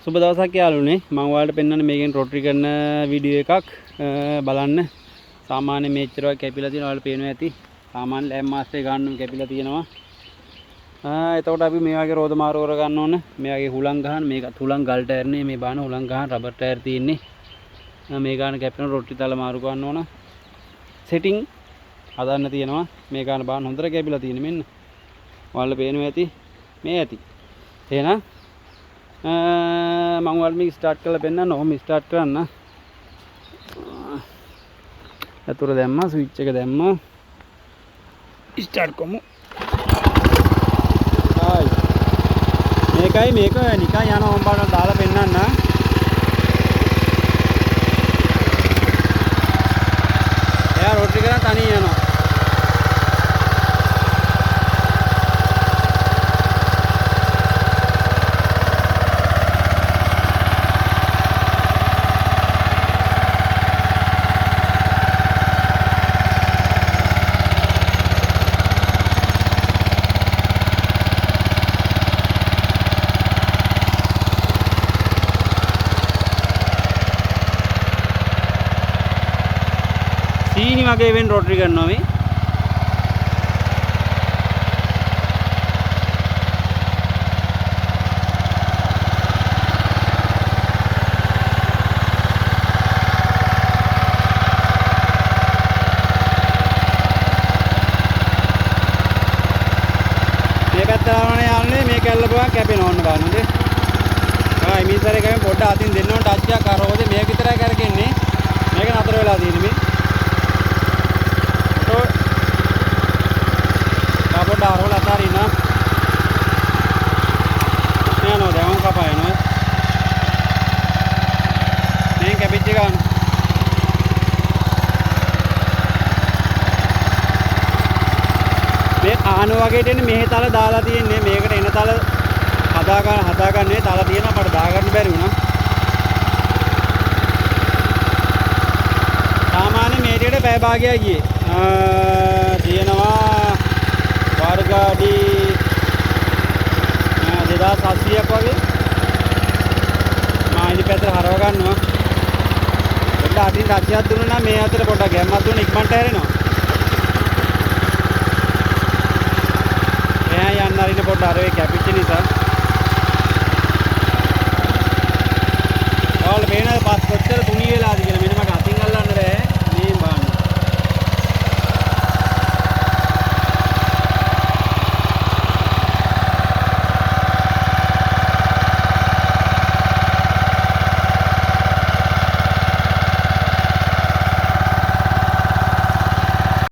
සුබ දවසක් යාළුවනේ. මම ඔයාලට පෙන්වන්න මේකෙන් රොටරි කරන වීඩියෝ එකක් බලන්න. සාමාන්‍ය මේච්චරක් කැපිලා තියෙනවා. ඔයාලට පේනවා ඇති. සාමාන්‍ය ලෑම් මාස්ටර් එක ගන්නම කැපිලා තියෙනවා. එතකොට අපි මේ වගේ රෝද මාරු කර ගන්න ඕන. මේ වගේ හුලං ගහන මේකත් හුලං ගල් ටයර් නේ. මේ බාන හුලං ගහන රබර් ටයර් තියෙන්නේ. මේ ගාන කැපෙන රොටරි තල මාරු කරන්න ඕන. සෙටින් හදන්න තියෙනවා. මේ ගාන බාන හොඳට කැපිලා තියෙන්නේ මෙන්න. ඔයාලට පේනවා ඇති. මේ ඇති. එහෙනම් මම ඔයාලට මේක ස්ටාර්ට් කරලා පෙන්නන්න. ඔහොම ස්ටාර්ට් කරන්න. අතුර දැම්මා, ස්විච් එක දැම්මා. ස්ටාර්ට් කරමු. හායි. මේකයි මේක නිකන් යන ඕම් බාරක් දාලා පෙන්නන්න. එයා රොටරි කරන් තනිය යනවා. සීනි වගේ වෙන රොටරි කරනවා මේ. මේ පැත්ත ආවනේ යන්නේ මේ කැල්ලපුවා කැපෙන ඕන්න බලන්නද. මිනිස්සර එකෙන් පොඩ්ඩ අතින් දෙන්න ඕන ටච් එකක් කරවෝද මේක විතරයි කරගෙන්නේ. මේක නතර වෙලා තියෙන්නේ මේ. පොඩ්ඩ අරවල අතාරින්න. යනවා දැන් මම කපායනවා. මේ කැපිච්ච ගන්න. මේ ආන වගේ දෙන්නේ මෙහෙ තල දාලා තියෙන්නේ. මේකට එන තල හදාගන්නේ තල තියෙනවා අපට දාගන්න බැරි වුණා. සාමාන්‍ය මේටියට පැය භාගයක් ගියේ. තියෙනවා වර්ග අඩි 2700ක් වගේ. මම ඉලි පැත්තට හරව ගන්නවා. පොඩ්ඩ අඩි 700ක් දුන්නා නම් මේ අතර පොඩ්ඩක් ගැම්මක් දුන්න ඉක්මනට හැරෙනවා. එයා යන්න අරින්න පොඩ්ඩ අර වේ කැපිච්ච නිසා